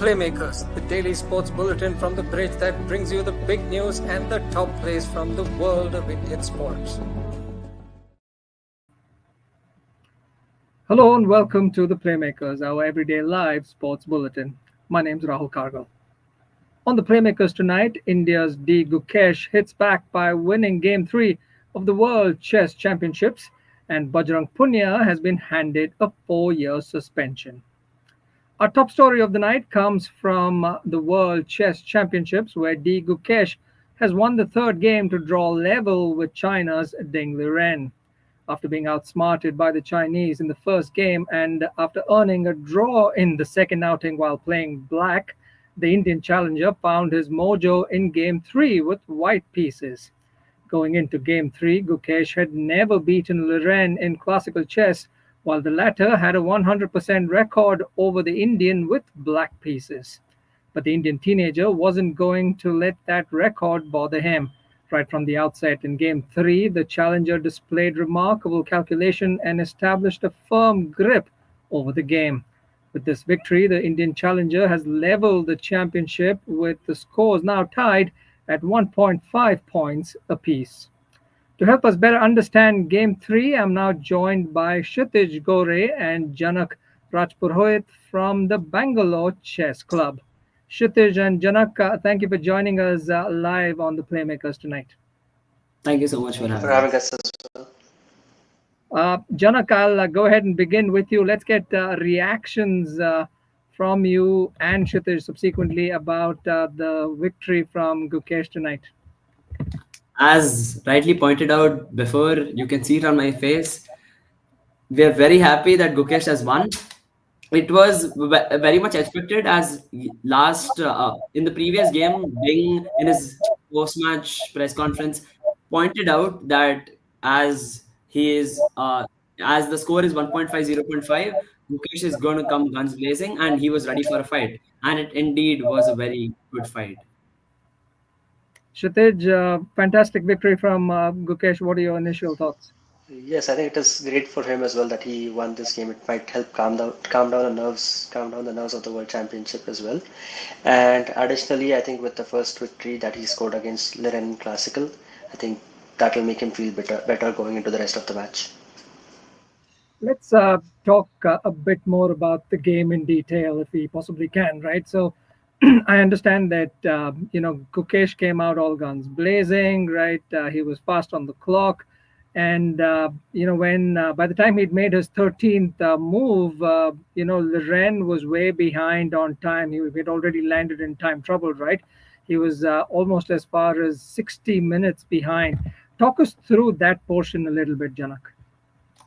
Playmakers, the daily sports bulletin from the bridge that brings you the big news and the top plays from the world of Indian sports. Hello and welcome to the Playmakers, our everyday live sports bulletin. My name's Rahul Kargal. On the Playmakers tonight, India's D. Gukesh hits back by winning Game 3 of the World Chess Championships, and Bajrang Punia has been handed a 4-year suspension. Our top story of the night comes from the World Chess Championships, where D. Gukesh has won the third game to draw level with China's Ding Liren. After being outsmarted by the Chinese in the first game and after earning a draw in the second outing while playing black, the Indian challenger found his mojo in Game 3 with white pieces. Going into Game 3, Gukesh had never beaten Liren in classical chess, while the latter had a 100% record over the Indian with black pieces. But the Indian teenager wasn't going to let that record bother him. Right from the outset in Game 3, the challenger displayed remarkable calculation and established a firm grip over the game. With this victory, the Indian challenger has leveled the championship with the scores now tied at 1.5 points apiece. To help us better understand Game 3, I'm now joined by Kshitij Gore and Janak Rajpurohit from the Bangalore Chess Club. Kshitij and Janak, thank you for joining us live on the Playmakers tonight. Thank you so much for having us as well. Janak, I'll go ahead and begin with you. Let's get reactions from you and Kshitij subsequently about the victory from Gukesh tonight. As rightly pointed out before, you can see it on my face. We are very happy that Gukesh has won. It was very much expected, as last in the previous game, Ding in his post-match press conference pointed out that as the score is 1.5, 0.5, Gukesh is going to come guns blazing, and he was ready for a fight. And it indeed was a very good fight. Kshitij, fantastic victory from Gukesh. What are your initial thoughts? Yes, I think it is great for him as well that he won this game. It might help calm down the nerves of the World Championship as well. And additionally, I think with the first victory that he scored against Liren Classical, I think that will make him feel better going into the rest of the match. Let's talk a bit more about the game in detail, if we possibly can, right? So I understand that, Gukesh came out all guns blazing, right? He was fast on the clock. And, when by the time he'd made his 13th move, Liren was way behind on time. He had already landed in time trouble, right? He was almost as far as 60 minutes behind. Talk us through that portion a little bit, Janak.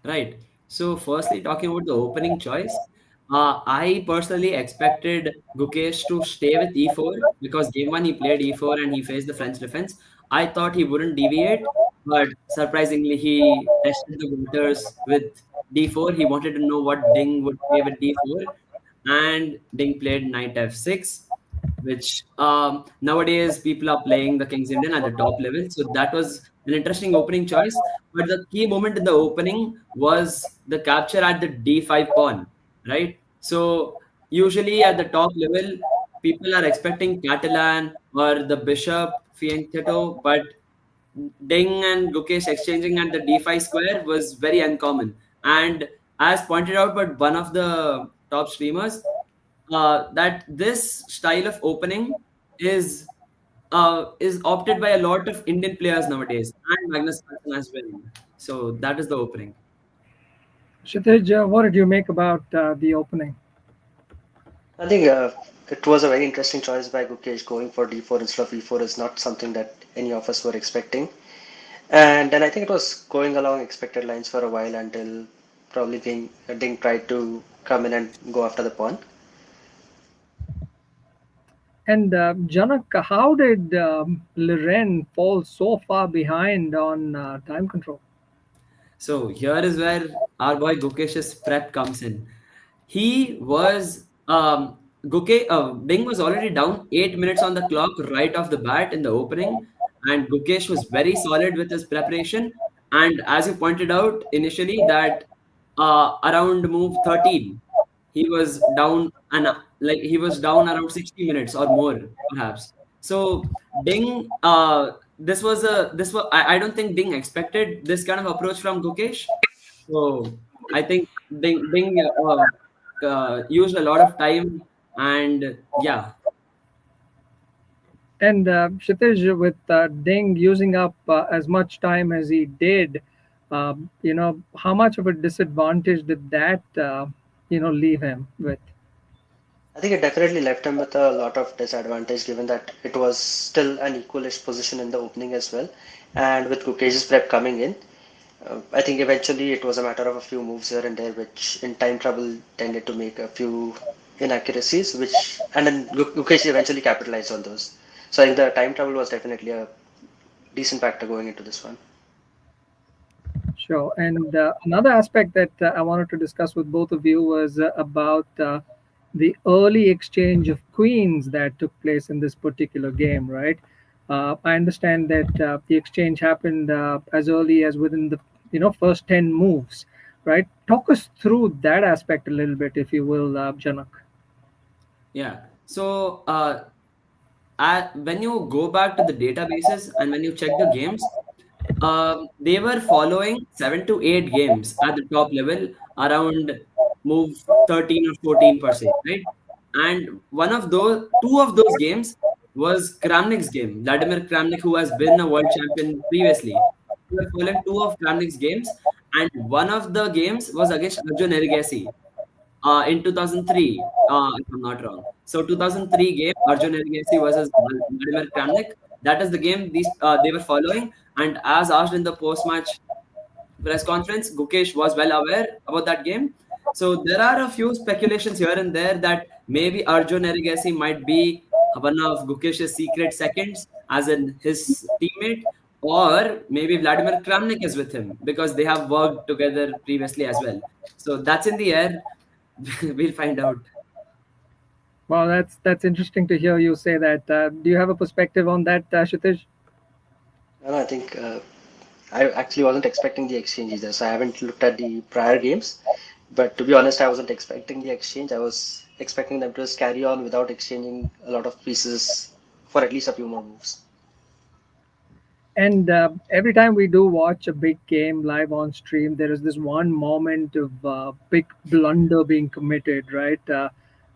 Right. So firstly, talking about the opening choice, I personally expected Gukesh to stay with e4 because game 1 he played e4 and he faced the French defense. I thought he wouldn't deviate, but surprisingly he tested the waters with d4. He wanted to know what Ding would play with d4, and Ding played knight f6, which nowadays people are playing the King's Indian at the top level. So that was an interesting opening choice. But the key moment in the opening was the capture at the d5 pawn, right? So usually at the top level, people are expecting Catalan or the bishop fianchetto, but Ding and Gukesh exchanging at the d5 square was very uncommon. And as pointed out by one of the top streamers, that this style of opening is opted by a lot of Indian players nowadays, and Magnus Carlsen as well. So that is the opening. Kshitij, what did you make about the opening? I think it was a very interesting choice by Gukesh. Going for d4 instead of e4 is not something that any of us were expecting. And then I think it was going along expected lines for a while until probably Ding tried to come in and go after the pawn. And Janak, how did Liren fall so far behind on time control? So here is where our boy Gukesh's prep comes in. He was Ding was already down 8 minutes on the clock right off the bat in the opening, and Gukesh was very solid with his preparation. And as you pointed out initially, that around move 13, he was down, and like he was down around 60 minutes or more, perhaps. So Ding, I don't think Ding expected this kind of approach from Gukesh. So I think Ding used a lot of time, and yeah, And Kshitij, with Ding using up as much time as he did, how much of a disadvantage did that, leave him with? I think it definitely left him with a lot of disadvantage given that it was still an equalish position in the opening as well. And with Gukesh's prep coming in, I think eventually it was a matter of a few moves here and there, which in time trouble tended to make a few inaccuracies, and then Gukesh eventually capitalized on those. So I think the time trouble was definitely a decent factor going into this one. Sure. And another aspect that I wanted to discuss with both of you was about the early exchange of queens that took place in this particular game, right? I understand that the exchange happened as early as within the first 10 moves, right? Talk us through that aspect a little bit, if you will, Janak. yeah. So when you go back to the databases and when you check the games, they were following 7 to 8 games at the top level around move 13 or 14 per se, right? And two of those games was Kramnik's game, Vladimir Kramnik, who has been a world champion previously. We were following two of Kramnik's games, and one of the games was against Arjun Erigasi in 2003, if I'm not wrong. So 2003 game, Arjun Erigasi versus Vladimir Kramnik. That is the game they were following. And as asked in the post-match press conference, Gukesh was well aware about that game. So there are a few speculations here and there that maybe Arjun Erigasi might be one of Gukesh's secret seconds, as in his teammate, or maybe Vladimir Kramnik is with him because they have worked together previously as well. So that's in the air. We'll find out. Well, that's interesting to hear you say that. Do you have a perspective on that, Kshitij? And I think I actually wasn't expecting the exchange either, so I haven't looked at the prior games. But to be honest, I wasn't expecting the exchange. I was expecting them to just carry on without exchanging a lot of pieces for at least a few more moves. And every time we do watch a big game live on stream, there is this one moment of big blunder being committed, right?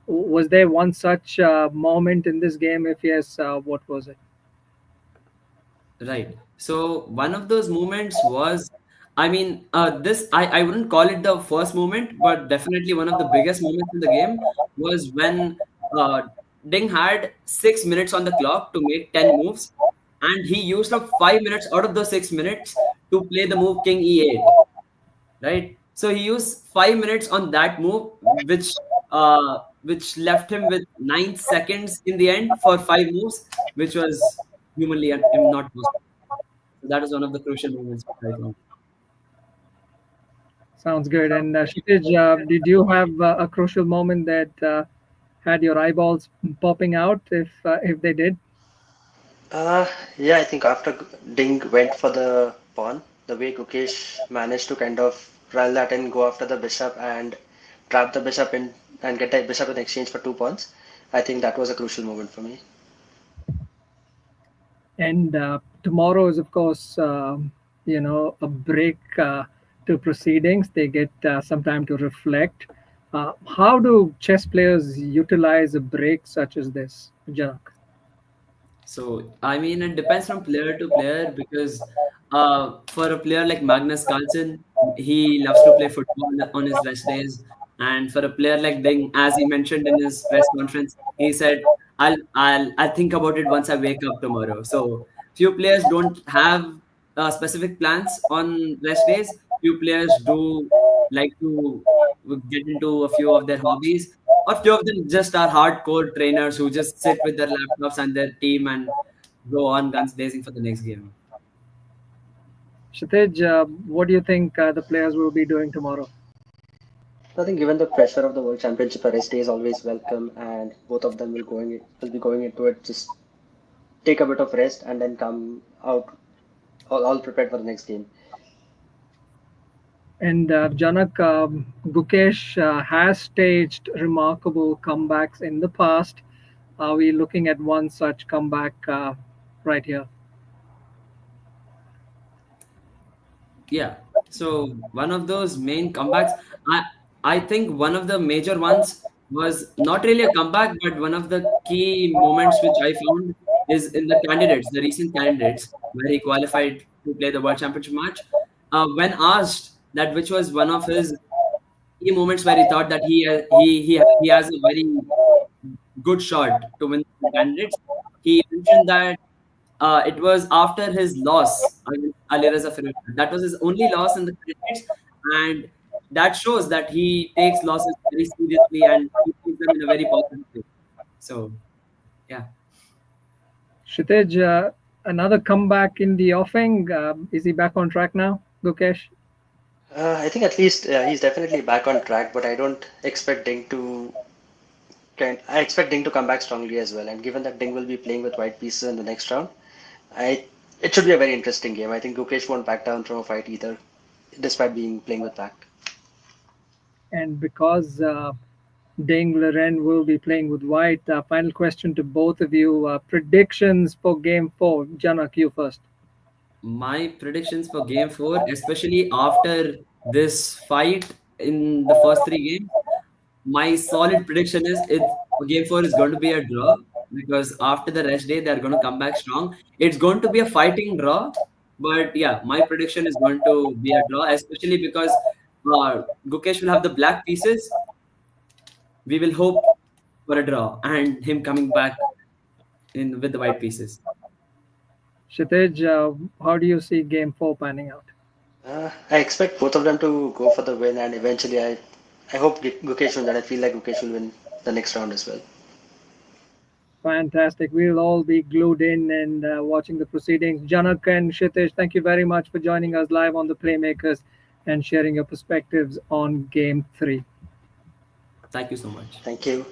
Was there one such moment in this game? If yes, what was it? Right. So one of those moments was, I mean, I wouldn't call it the first moment, but definitely one of the biggest moments in the game was when uh, Ding had 6 minutes on the clock to make 10 moves, and he used up 5 minutes out of those 6 minutes to play the move King E8. Right? So he used 5 minutes on that move, which left him with 9 seconds in the end for 5 moves, which was humanly not possible. So that was one of the crucial moments I found. Sounds good. And Kshitij, did you have a crucial moment that had your eyeballs popping out, if they did? Yeah, I think after Ding went for the pawn, the way Gukesh managed to kind of run that and go after the bishop and trap the bishop in and get that bishop in exchange for two pawns, I think that was a crucial moment for me. And tomorrow is, of course, a break to proceedings. They get some time to reflect. How do chess players utilize a break such as this, Janak? So, I mean, it depends from player to player because for a player like Magnus Carlsen, he loves to play football on his rest days. And for a player like Ding, as he mentioned in his press conference, he said, I'll think about it once I wake up tomorrow. So, few players don't have specific plans on rest days. Few players do like to get into a few of their hobbies, or few of them just are hardcore trainers who just sit with their laptops and their team and go on guns blazing for the next game. Kshitij, what do you think the players will be doing tomorrow? I think given the pressure of the World Championship, a rest day is always welcome, and both of them will be going into it just take a bit of rest and then come out all prepared for the next game. And Janak, Gukesh has staged remarkable comebacks in the past. Are we looking at one such comeback right here? Yeah. So one of those main comebacks, I I think one of the major ones was not really a comeback, but one of the key moments which I found is in the candidates, the recent candidates, where he qualified to play the World Championship match. When asked that which was one of his key moments where he thought that he has a very good shot to win the candidates, he mentioned that it was after his loss against Alireza Firouzja. That was his only loss in the cricket, and that shows that he takes losses very seriously and he takes them in a very positive way. So, yeah. Kshitij, another comeback in the offing. Is he back on track now, Gukesh? I think at least he's definitely back on track, but I don't expect Ding to I expect Ding to come back strongly as well. And given that Ding will be playing with white pieces in the next round, I it should be a very interesting game. I think Gukesh won't back down from a fight either, despite being playing with black. And because Ding Liren will be playing with white, final question to both of you. Predictions for game four. Janak, you first. My predictions for game four, especially after this fight in the first three games, my solid prediction is game four is going to be a draw because after the rest day they're going to come back strong. It's going to be a fighting draw, but yeah, my prediction is going to be a draw, especially because Gukesh will have the black pieces. We will hope for a draw and him coming back in with the white pieces. Kshitij, how do you see game four panning out? I expect both of them to go for the win, and eventually I hope Gukesh wins, and I feel like Gukesh will win the next round as well. Fantastic. We'll all be glued in and watching the proceedings. Janak and Kshitij, thank you very much for joining us live on the Playmakers and sharing your perspectives on game three. Thank you so much. Thank you.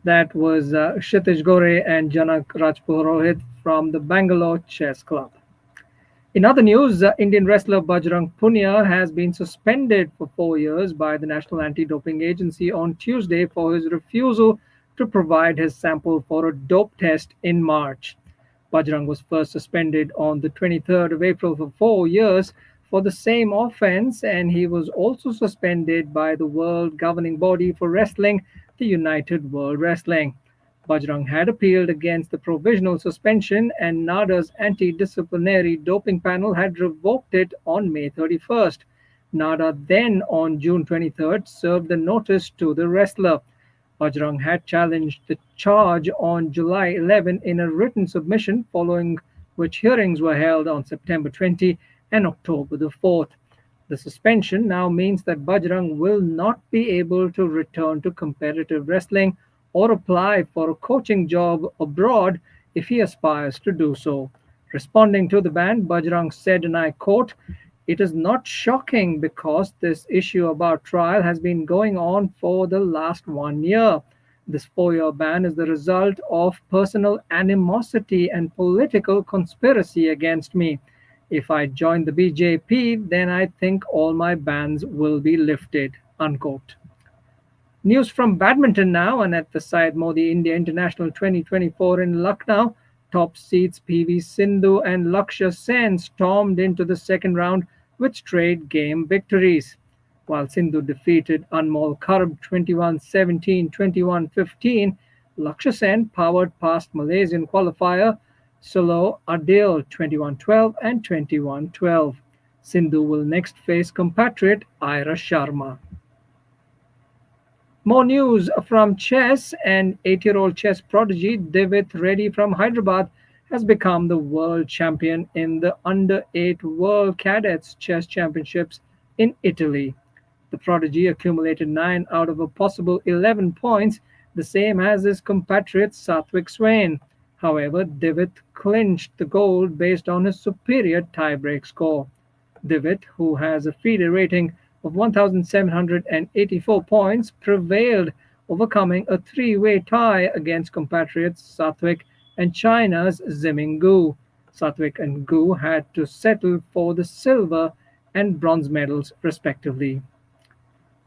That was Kshitij Gore and Janak Rajpurohit from the Bangalore Chess Club. In other news, Indian wrestler Bajrang Punia has been suspended for 4 years by the National Anti-Doping Agency on Tuesday for his refusal to provide his sample for a dope test in March. Bajrang was first suspended on the 23rd of April for 4 years for the same offense, and he was also suspended by the world governing body for wrestling, the United World Wrestling. Bajrang had appealed against the provisional suspension, and NADA's anti-disciplinary doping panel had revoked it on May 31st. NADA then, on June 23rd, served the notice to the wrestler. Bajrang had challenged the charge on July 11 in a written submission, following which hearings were held on September 20 and October the 4th. The suspension now means that Bajrang will not be able to return to competitive wrestling or apply for a coaching job abroad if he aspires to do so. Responding to the ban, Bajrang said, and I quote, "It is not shocking because this issue about trial has been going on for the last 1 year. This 4 year ban is the result of personal animosity and political conspiracy against me. If I join the BJP, then I think all my bans will be lifted." Unquote. News from badminton now, and at the Syed Modi India International 2024 in Lucknow, top seeds PV Sindhu and Lakshya Sen stormed into the second round with straight game victories. While Sindhu defeated Anmol Karb 21-17, 21-15, Lakshya Sen powered past Malaysian qualifier Solo Adil 21-12 and 21-12. Sindhu will next face compatriot Ira Sharma. More news from chess. An 8-year-old chess prodigy, Divith Reddy from Hyderabad, has become the world champion in the Under-8 World Cadets Chess Championships in Italy. The prodigy accumulated 9 out of a possible 11 points, the same as his compatriot Satwik-Chirag. However, Divith clinched the gold based on his superior tiebreak score. Divith, who has a FIDE rating of 1,784 points, prevailed, overcoming a three-way tie against compatriots Satwik and China's Ziming Gu. Satwik and Gu had to settle for the silver and bronze medals, respectively.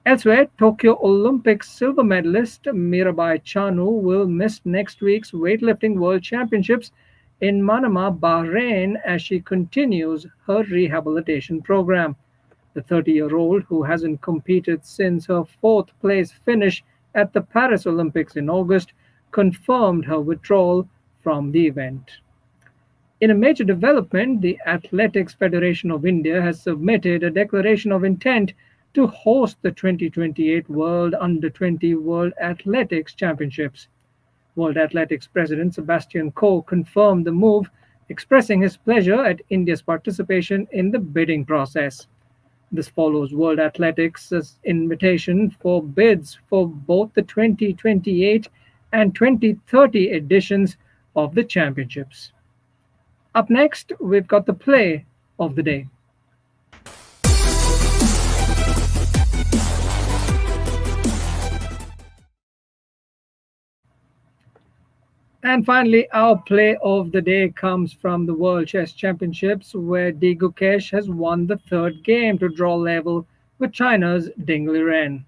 Elsewhere, Tokyo Olympics silver medalist Mirabai Chanu will miss next week's weightlifting World Championships in Manama, Bahrain, as she continues her rehabilitation program. The 30-year-old, who hasn't competed since her fourth place finish at the Paris Olympics in August, confirmed her withdrawal from the event. In a major development, the Athletics Federation of India has submitted a declaration of intent to host the 2028 World Under-20 World Athletics Championships. World Athletics President Sebastian Coe confirmed the move, expressing his pleasure at India's participation in the bidding process. This follows World Athletics' invitation for bids for both the 2028 and 2030 editions of the championships. Up next, we've got the play of the day. And finally, our play of the day comes from the World Chess Championships, where Gukesh has won the third game to draw level with China's Ding Liren.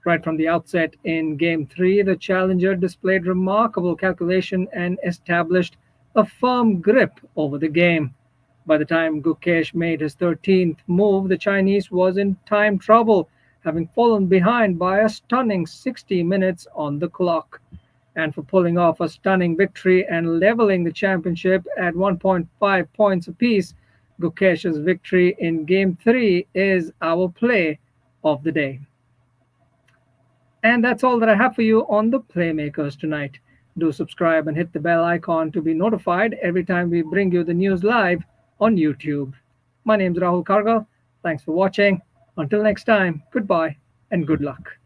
Right from the outset in Game 3, the challenger displayed remarkable calculation and established a firm grip over the game. By the time Gukesh made his 13th move, the Chinese was in time trouble, having fallen behind by a stunning 60 minutes on the clock. And for pulling off a stunning victory and leveling the championship at 1.5 points apiece, Gukesh's victory in Game 3 is our play of the day. And that's all that I have for you on the Playmakers tonight. Do subscribe and hit the bell icon to be notified every time we bring you the news live on YouTube. My name's Rahul Kargal. Thanks for watching. Until next time, goodbye and good luck.